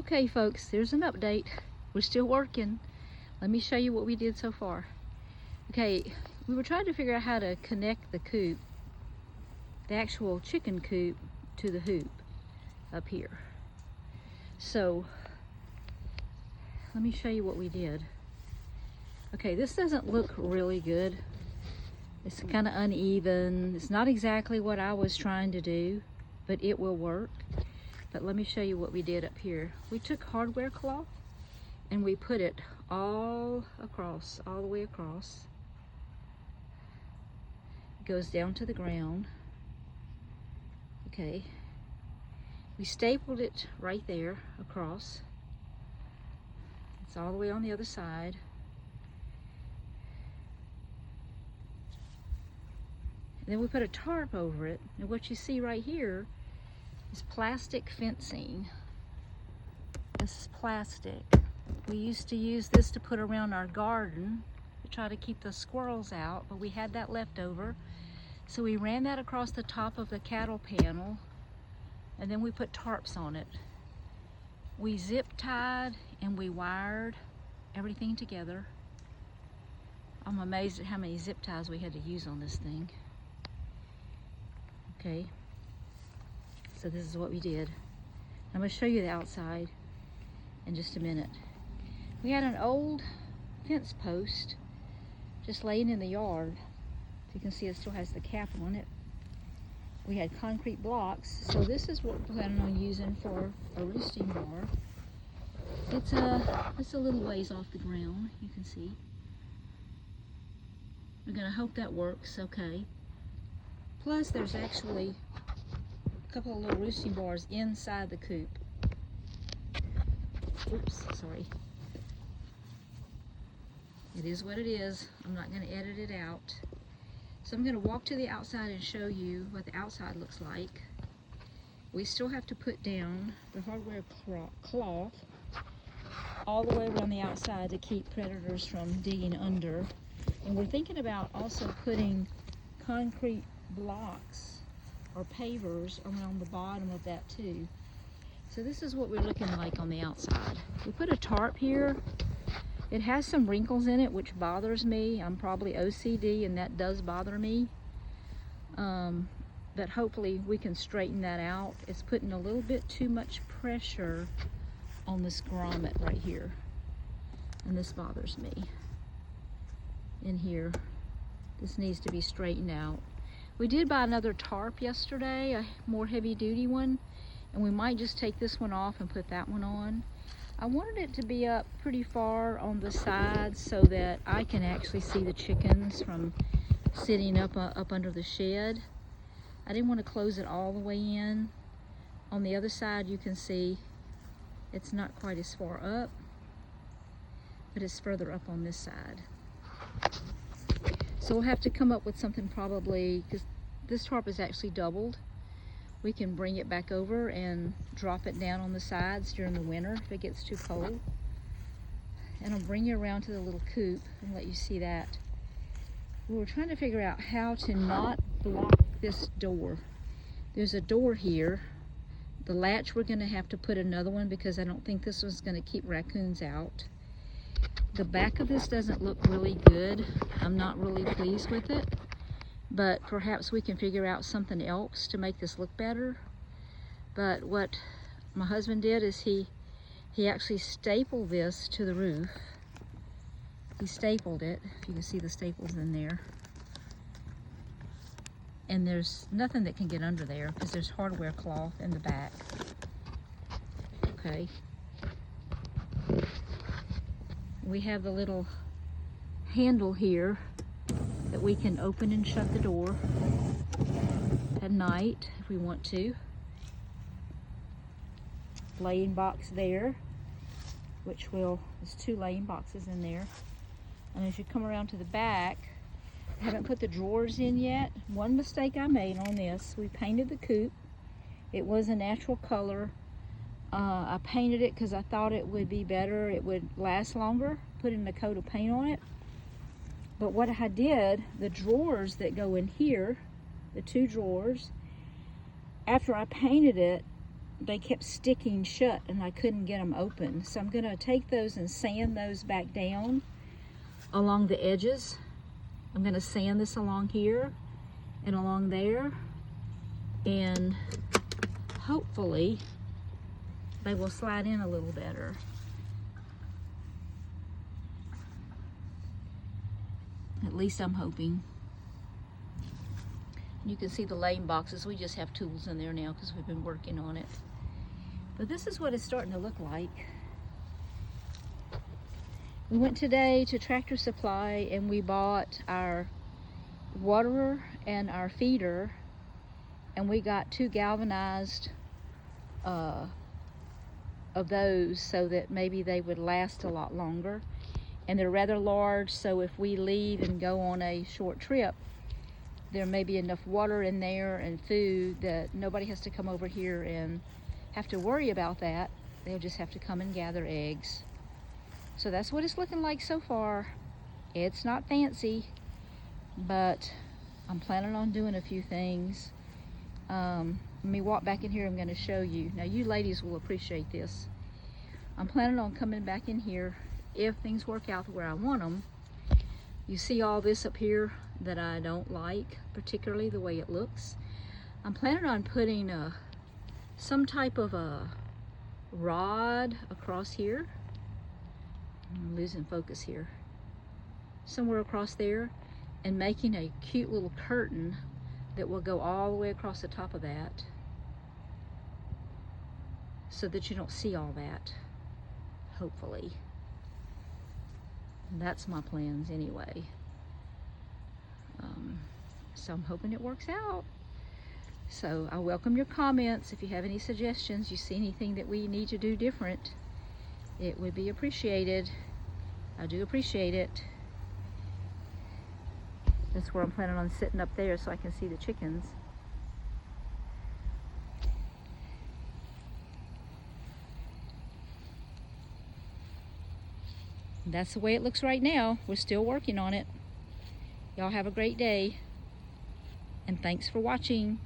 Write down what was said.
Okay folks, there's an update. We're still working. Let me show you what we did so far. Okay, we were trying to figure out how to connect the coop, the actual chicken coop, to the hoop up here. So let me show you what we did. Okay, this doesn't look really good. It's kind of uneven. It's not exactly what I was trying to do, but it will work. But let me show you what we did up here. We took hardware cloth and we put it all across, all the way across. It goes down to the ground. Okay. We stapled it right there across. It's all the way on the other side. And then we put a tarp over it. And what you see right here is plastic fencing. This is plastic. We used to use this to put around our garden to try to keep the squirrels out, but we had that left over. So we ran that across the top of the cattle panel, and then we put tarps on it. We zip tied and we wired everything together. I'm amazed at how many zip ties we had to use on this thing. Okay, so this is what we did. I'm going to show you the outside in just a minute. We had an old fence post just laying in the yard. So you can see it still has the cap on it. We had concrete blocks, so this is what we're planning on using for a roosting bar. It's a little ways off the ground, you can see. We're going to hope that works okay. Plus there's actually a couple of little roosting bars inside the coop. Oops, sorry. It is what it is. I'm not going to edit it out. So I'm going to walk to the outside and show you what the outside looks like. We still have to put down the hardware cloth all the way around the outside to keep predators from digging under. And we're thinking about also putting concrete blocks or pavers around the bottom of that too. So this is what we're looking like on the outside. We put a tarp here. It has some wrinkles in it, which bothers me. I'm probably OCD and that does bother me. But hopefully we can straighten that out. It's putting a little bit too much pressure on this grommet right here. And this bothers me. In here, this needs to be straightened out. We did buy another tarp yesterday, a more heavy duty one, and we might just take this one off and put that one on. I wanted it to be up pretty far on the sides so that I can actually see the chickens from sitting up under the shed. I didn't want to close it all the way in. On the other side you can see it's not quite as far up, but it's further up on this side. So we'll have to come up with something probably, because this tarp is actually doubled. We can bring it back over and drop it down on the sides during the winter if it gets too cold. And I'll bring you around to the little coop and let you see that. We were trying to figure out how to not block this door. There's a door here. The latch, we're going to have to put another one because I don't think this one's going to keep raccoons out. The back of this doesn't look really good. I'm not really pleased with it, but perhaps we can figure out something else to make this look better. But what my husband did is he actually stapled this to the roof. He stapled it, if you can see the staples in there. And there's nothing that can get under there because there's hardware cloth in the back. Okay. We have the little handle here that we can open and shut the door at night if we want to. Laying box there, which there's 2 laying boxes in there. And as you come around to the back, I haven't put the drawers in yet. One mistake I made on this, we painted the coop. It was a natural color. I painted it because I thought it would be better, it would last longer, putting a coat of paint on it. But what I did, the drawers that go in here, the 2 drawers, after I painted it, they kept sticking shut and I couldn't get them open. So I'm gonna take those and sand those back down along the edges. I'm gonna sand this along here and along there, and hopefully they will slide in a little better. At least I'm hoping. You can see the lane boxes. We just have tools in there now because we've been working on it. But this is what it's starting to look like. We went today to Tractor Supply and we bought our waterer and our feeder, and we got 2 galvanized of those so that maybe they would last a lot longer. And they're rather large, so if we leave and go on a short trip, there may be enough water in there and food that nobody has to come over here and have to worry about that. They'll just have to come and gather eggs. So that's what it's looking like so far. It's not fancy, but I'm planning on doing a few things. Let me walk back in here. I'm going to show you. Now you ladies will appreciate this. I'm planning on coming back in here if things work out where I want them. You see all this up here that I don't like, particularly the way it looks. I'm planning on putting some type of a rod across here. I'm losing focus here. Somewhere across there, and making a cute little curtain that will go all the way across the top of that so that you don't see all that, hopefully. That's my plans anyway. So I'm hoping it works out. So I welcome your comments. If you have any suggestions, you see anything that we need to do different, it would be appreciated. I do appreciate it. That's where I'm planning on sitting up there so I can see the chickens. That's the way it looks right now. We're still working on it. Y'all have a great day, and thanks for watching.